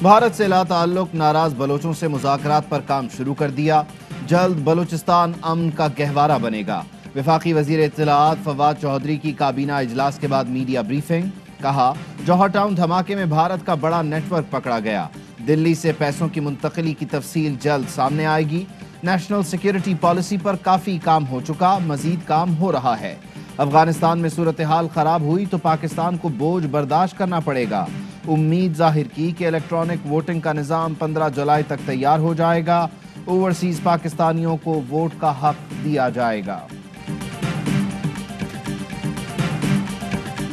بھارت سے لا تعلق ناراض بلوچوں سے مذاکرات پر کام شروع کر دیا. جلد بلوچستان امن کا گہوارہ بنے گا. وفاقی وزیر اطلاعات فواد چودھری کی کابینہ اجلاس کے بعد میڈیا بریفنگ. کہا جوہر ٹاؤن دھماکے میں بھارت کا بڑا نیٹ ورک پکڑا گیا. دلی سے پیسوں کی منتقلی کی تفصیل جلد سامنے آئے گی. نیشنل سیکیورٹی پالیسی پر کافی کام ہو چکا، مزید کام ہو رہا ہے. افغانستان میں صورتحال خراب ہوئی تو پاکستان کو بوجھ برداشت کرنا پڑے گا. امید ظاہر کی کہ الیکٹرانک ووٹنگ کا نظام 15 جولائی تک تیار ہو جائے گا. اوورسیز پاکستانیوں کو ووٹ کا حق دیا جائے گا.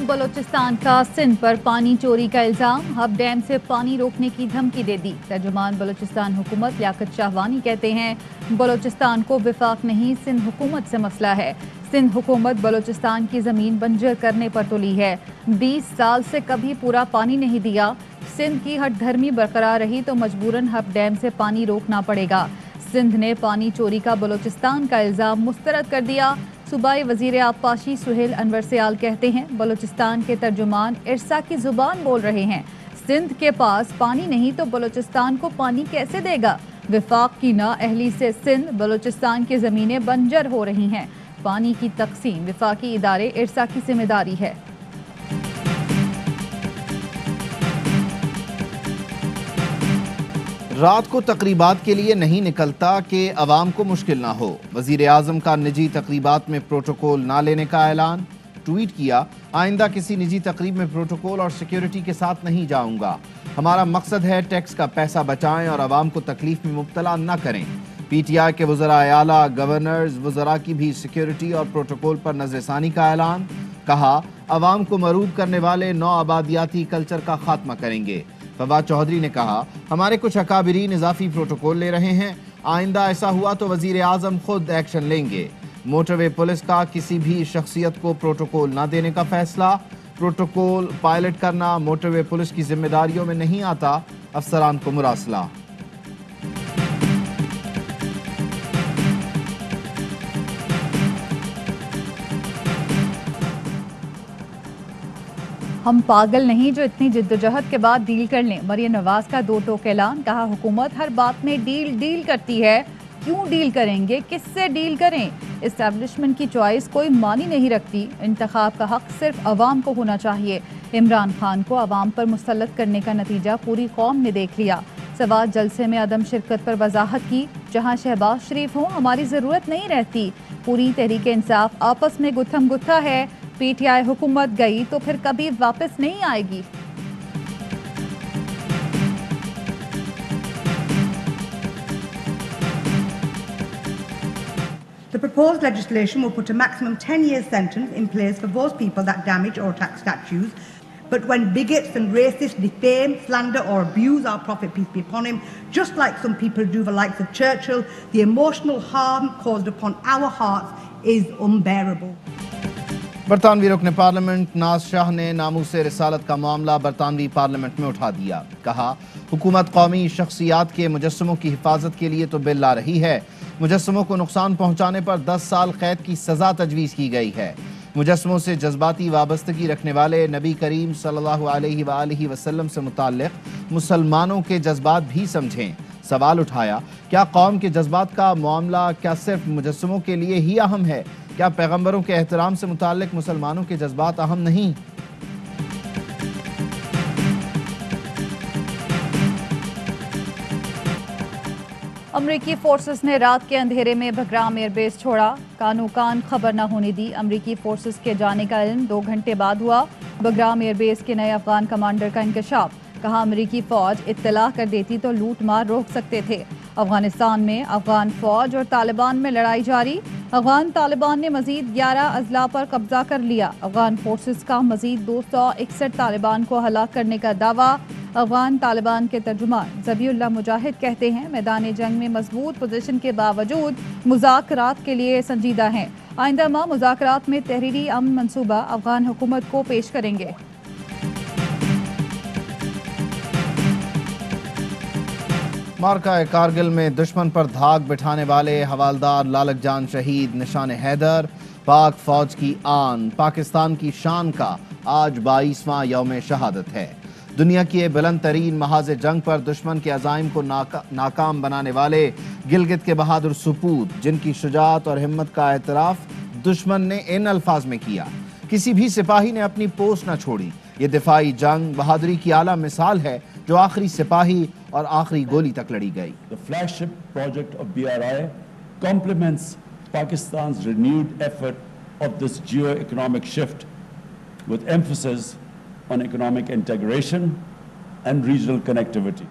بلوچستان کا سندھ پر پانی چوری کا الزام، ہب ڈیم سے پانی روکنے کی دھمکی دے دی. ترجمان بلوچستان حکومت لیاقت شاہوانی کہتے ہیں بلوچستان کو وفاق نہیں سندھ حکومت سے مسئلہ ہے. سندھ حکومت بلوچستان کی زمین بنجر کرنے پر تلی ہے. 20 سال سے کبھی پورا پانی نہیں دیا. سندھ کی ہٹ دھرمی برقرار رہی تو مجبوراً ہب ڈیم سے پانی روکنا پڑے گا. سندھ نے پانی چوری کا بلوچستان کا الزام مسترد کر دیا. صوبائی وزیر آبپاشی سہیل انور سیال کہتے ہیں بلوچستان کے ترجمان ارسا کی زبان بول رہے ہیں. سندھ کے پاس پانی نہیں تو بلوچستان کو پانی کیسے دے گا؟ وفاق کی نااہلی سے سندھ بلوچستان کی زمینیں بنجر ہو رہی ہیں. پانی کی تقسیم وفاقی ادارے ارسا کی ذمہ داری ہے. رات کو تقریبات کے لیے نہیں نکلتا کہ عوام کو مشکل نہ ہو. وزیر اعظم کا نجی تقریبات میں پروٹوکول نہ لینے کا اعلان. ٹویٹ کیا آئندہ کسی نجی تقریب میں پروٹوکول اور سیکیورٹی کے ساتھ نہیں جاؤں گا. ہمارا مقصد ہے ٹیکس کا پیسہ بچائیں اور عوام کو تکلیف میں مبتلا نہ کریں. پی ٹی آئی کے وزراء اعلیٰ گورنرز وزراء کی بھی سیکیورٹی اور پروٹوکول پر نظر ثانی کا اعلان. کہا عوام کو مرعوب کرنے والے نو آبادیاتی کلچر کا خاتمہ کریں گے. فواد چودھری نے کہا ہمارے کچھ اکابرین اضافی پروٹوکول لے رہے ہیں، آئندہ ایسا ہوا تو وزیر اعظم خود ایکشن لیں گے. موٹر وے پولیس کا کسی بھی شخصیت کو پروٹوکول نہ دینے کا فیصلہ. پروٹوکول پائلٹ کرنا موٹر وے پولیس کی ذمہ داریوں میں نہیں آتا، افسران کو مراسلہ. ہم پاگل نہیں جو اتنی جدوجہد کے بعد ڈیل کر لیں. مریم نواز کا دو ٹوک اعلان. کہا حکومت ہر بات میں ڈیل کرتی ہے، کیوں ڈیل کریں گے، کس سے ڈیل کریں؟ اسٹیبلشمنٹ کی چوائس کوئی معنی نہیں رکھتی. انتخاب کا حق صرف عوام کو ہونا چاہیے. عمران خان کو عوام پر مسلط کرنے کا نتیجہ پوری قوم نے دیکھ لیا. سوات جلسے میں عدم شرکت پر وضاحت کی. جہاں شہباز شریف ہوں ہماری ضرورت نہیں رہتی. پوری تحریک انصاف آپس میں گتھم گتھا ہے. پی ٹی آئی حکومت گئی تو پھر کبھی واپس نہیں آئے گی. The proposed legislation will put a maximum 10-year sentence in place for those people that damage or attack statues. But when bigots and racists defame, slander or abuse our Prophet, peace be upon him, just like some people do the likes of Churchill, the emotional harm caused upon our hearts is unbearable. برطانوی رکن parliament ناز شاہ نے ناموس رسالت کا معاملہ برطانوی parliament میں اٹھا دیا. کہا حکومت قومی شخصیات کے مجسموں کی حفاظت کے لیے تو بل لا رہی ہے، مجسموں کو نقصان پہنچانے پر 10 سال قید کی سزا تجویز کی گئی ہے. مجسموں سے جذباتی وابستگی رکھنے والے نبی کریم صلی اللہ علیہ وآلہ وسلم سے متعلق مسلمانوں کے جذبات بھی سمجھیں. سوال اٹھایا کیا قوم کے جذبات کا معاملہ کیا صرف مجسموں کے لیے ہی اہم ہے؟ کیا پیغمبروں کے احترام سے متعلق مسلمانوں کے جذبات اہم نہیں؟ امریکی فورسز نے رات کے اندھیرے میں بگرام ایئر بیس چھوڑا. کانو کان خبر نہ ہونے دی. امریکی فورسز کے جانے کا علم 2 گھنٹے بعد ہوا. بگرام ایئر بیس کے نئے افغان کمانڈر کا انکشاف. کہا امریکی فوج اطلاع کر دیتی تو لوٹ مار روک سکتے تھے. افغانستان میں افغان فوج اور طالبان میں لڑائی جاری. افغان طالبان نے مزید 11 اضلاع پر قبضہ کر لیا. افغان فورسز کا مزید 261 طالبان کو ہلاک کرنے کا دعویٰ. افغان طالبان کے ترجمان ذبیح اللہ مجاہد کہتے ہیں میدان جنگ میں مضبوط پوزیشن کے باوجود مذاکرات کے لیے سنجیدہ ہیں. آئندہ ماہ مذاکرات میں تحریری امن منصوبہ افغان حکومت کو پیش کریں گے. مارکہ کارگل میں دشمن پر دھاک بٹھانے والے حوالدار لالک جان شہید نشان حیدر. پاک فوج کی آن پاکستان کی شان کا آج 22واں یوم شہادت ہے. دنیا کی بلند ترین محاذ جنگ پر دشمن کے عزائم کو ناکام بنانے والے گلگت کے بہادر سپوت، جن کی شجاعت اور ہمت کا اعتراف دشمن نے ان الفاظ میں کیا: کسی بھی سپاہی نے اپنی پوسٹ نہ چھوڑی۔ یہ دفاعی جنگ بہادری کی اعلیٰ مثال ہے جو آخری سپاہی اور آخری گولی تک لڑی گئی۔ The flagship project of BRI complements Pakistan's renewed effort of this geo-economic shift with emphasis on economic integration and regional connectivity.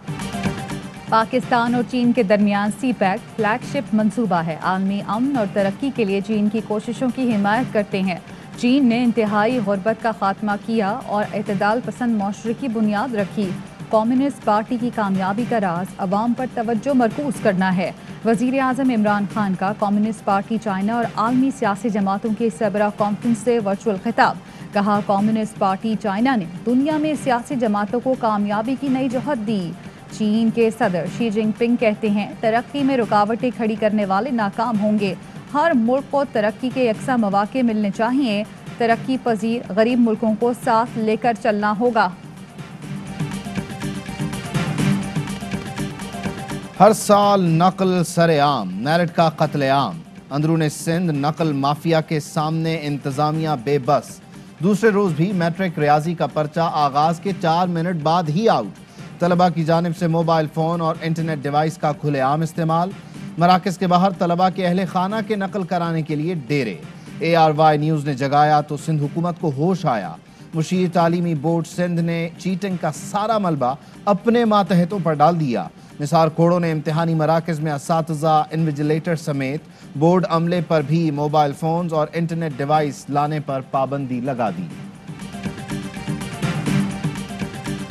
Pakistan اور چین کے درمیان سی پیک فلیگ شپ منصوبہ ہے، عالمی امن اور ترقی کے لیے چین کی کوششوں کی حمایت کرتے ہیں۔ چین نے انتہائی غربت کا خاتمہ کیا اور اعتدال پسند معاشرے کی بنیاد رکھی۔ کمیونسٹ پارٹی کی کامیابی کا راز عوام پر توجہ مرکوز کرنا ہے۔ وزیر اعظم عمران خان کا کمیونسٹ پارٹی چائنا اور عالمی سیاسی جماعتوں کے سربراہ کانفرنس سے ورچوئل خطاب۔ کہا، کمیونسٹ پارٹی چائنا نے دنیا میں سیاسی جماعتوں کو کامیابی کی نئی جہت دی۔ چین کے صدر شی جن پنگ کہتے ہیں، ترقی میں رکاوٹیں کھڑی کرنے والے ناکام ہوں گے۔ ہر ملک کو ترقی کے یکساں مواقع ملنے چاہیے۔ ترقی پذیر غریب ملکوں کو ساتھ لے کر چلنا ہوگا۔ ہر سال نقل سر عام، میرٹ کا قتل عام، اندرون سندھ نقل مافیا کے سامنے انتظامیہ بے بس۔ دوسرے روز بھی میٹرک ریاضی کا پرچہ آغاز کے 4 منٹ بعد ہی آؤٹ۔ طلبہ کی جانب سے موبائل فون اور انٹرنیٹ ڈیوائس کا کھلے عام استعمال۔ مراکز کے باہر طلبہ کے اہل خانہ کے نقل کرانے کے لیے ڈیرے۔ ARY نیوز نے جگایا تو سندھ حکومت کو ہوش آیا۔ مشیر تعلیمی بورڈ سندھ نے چیٹنگ کا سارا ملبہ اپنے ماتحتوں پر ڈال دیا۔ نثار کوڑوں نے امتحانی مراکز میں اساتذہ، انویجیلیٹر سمیت بورڈ عملے پر بھی موبائل فونز اور انٹرنیٹ ڈیوائس لانے پر پابندی لگا دی۔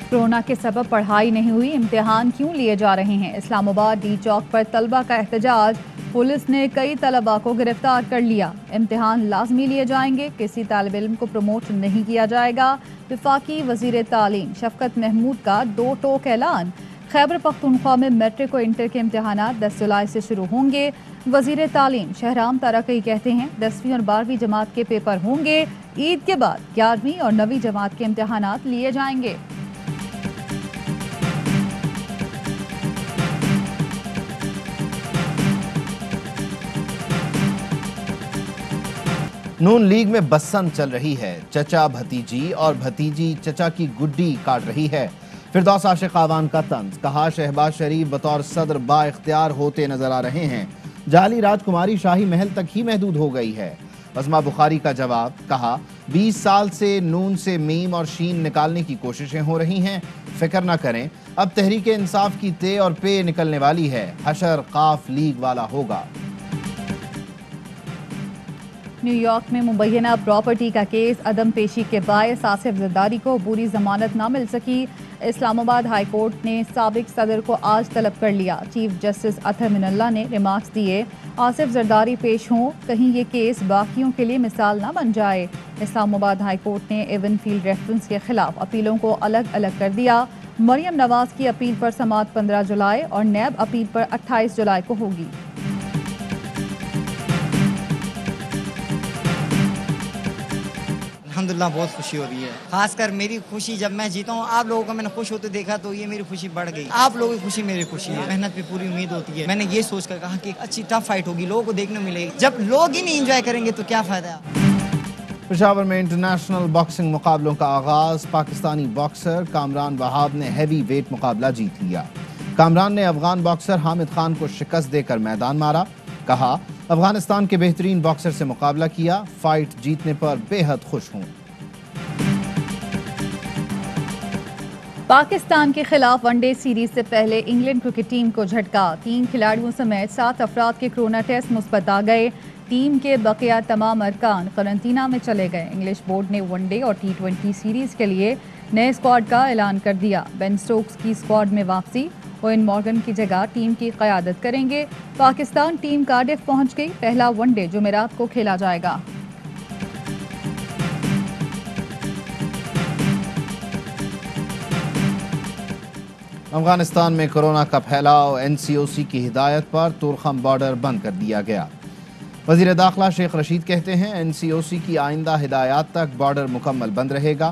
کورونا کے سبب پڑھائی نہیں ہوئی، امتحان کیوں لیے جا رہے ہیں؟ اسلام آباد ڈی چوک پر طلبہ کا احتجاج، پولیس نے کئی طلبہ کو گرفتار کر لیا۔ امتحان لازمی لیے جائیں گے، کسی طالب علم کو پروموٹ نہیں کیا جائے گا۔ وفاقی وزیر تعلیم شفقت محمود کا 2 ٹوک اعلان۔ خیبر پختونخوا میں میٹرک اور انٹر کے امتحانات 10 جولائی سے شروع ہوں گے۔ وزیر تعلیم شہرام تارکئی کہتے ہیں، 10ویں اور 12ویں جماعت کے پیپر ہوں گے، عید کے بعد 11ویں اور 9ویں جماعت کے امتحانات لیے جائیں گے۔ نون لیگ میں بسن چل رہی ہے، چچا بھتیجی اور بھتیجی چچا کی گڈی کاٹ رہی ہے۔ فردوس عاشق آوان کا طنز، کہا شہباز شریف بطور صدر با اختیار ہوتے نظر آ رہے ہیں، جعلی راجکماری شاہی محل تک ہی محدود ہو گئی ہے۔ بسمہ بخاری کا جواب، کہا 20 سال سے نون سے میم اور شین نکالنے کی کوششیں ہو رہی ہیں، فکر نہ کریں، اب تحریک انصاف کی تے اور پے نکلنے والی ہے، حشر قاف لیگ والا ہوگا۔ نیو یارک میں مبینہ پراپرٹی کا کیس، عدم پیشی کے باعث آصف زرداری کو عبوری ضمانت نہ مل سکی۔ اسلام آباد ہائی کورٹ نے سابق صدر کو آج طلب کر لیا۔ چیف جسٹس اطہر من اللہ نے ریمارکس دیے، آصف زرداری پیش ہوں، کہیں یہ کیس باقیوں کے لیے مثال نہ بن جائے۔ اسلام آباد ہائی کورٹ نے ایون فیلڈ ریفرنس کے خلاف اپیلوں کو الگ الگ کر دیا۔ مریم نواز کی اپیل پر سماعت 15 جولائی اور نیب اپیل پر 28 جولائی کو ہوگی۔ الحمدللہ بہت خوشی ہو رہی ہے، خاص کر میری خوشی جب میں جیتا ہوں، آپ لوگوں کو میں نے خوش ہوتے دیکھا تو یہ میری خوشی بڑھ گئی۔ آپ لوگوں کی خوشی میری خوشی ہے، محنت پہ پوری امید ہوتی ہے۔ میں نے یہ سوچ کر کہا کہ ایک اچھی ٹف فائٹ ہوگی، لوگوں کو دیکھنے ملے گی، جب لوگ ہی نہیں انجوائے کریں گے تو کیا فائدہ ہے۔ پشاور میں انٹرنیشنل باکسنگ مقابلوں کا آغاز، پاکستانی باکسر کامران وہاب نے ہیوی ویٹ مقابلہ جیت لیا۔ کامران نے افغان باکسر حامد خان کو شکست دے کر میدان مارا، کہا افغانستان کے بہترین باکسر سے مقابلہ کیا، فائٹ جیتنے پر بے حد خوش ہوں۔ پاکستان کے خلاف ون ڈے سیریز سے پہلے انگلینڈ کرکٹ ٹیم کو جھٹکا، 3 کھلاڑیوں سمیت 7 افراد کے کرونا ٹیسٹ مثبت آ گئے۔ ٹیم کے بقیہ تمام ارکان قرنطینہ میں چلے گئے۔ انگلش بورڈ نے ون ڈے اور T20 سیریز کے لیے نئے اسکواڈ کا اعلان کر دیا۔ بین سٹوکس کی اسکواڈ میں واپسی، اوین مارگن کی جگہ ٹیم کی قیادت کریں گے۔ پاکستان ٹیم کارڈف پہنچ گئی، پہلا ون ڈے جمعرات کو کھیلا جائے گا۔ افغانستان میں کورونا کا پھیلاؤ، NCOC کی ہدایت پر طورخم بارڈر بند کر دیا گیا۔ وزیر داخلہ شیخ رشید کہتے ہیں NCOC کی آئندہ ہدایات تک بارڈر مکمل بند رہے گا۔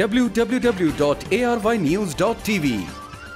www.arynews.tv।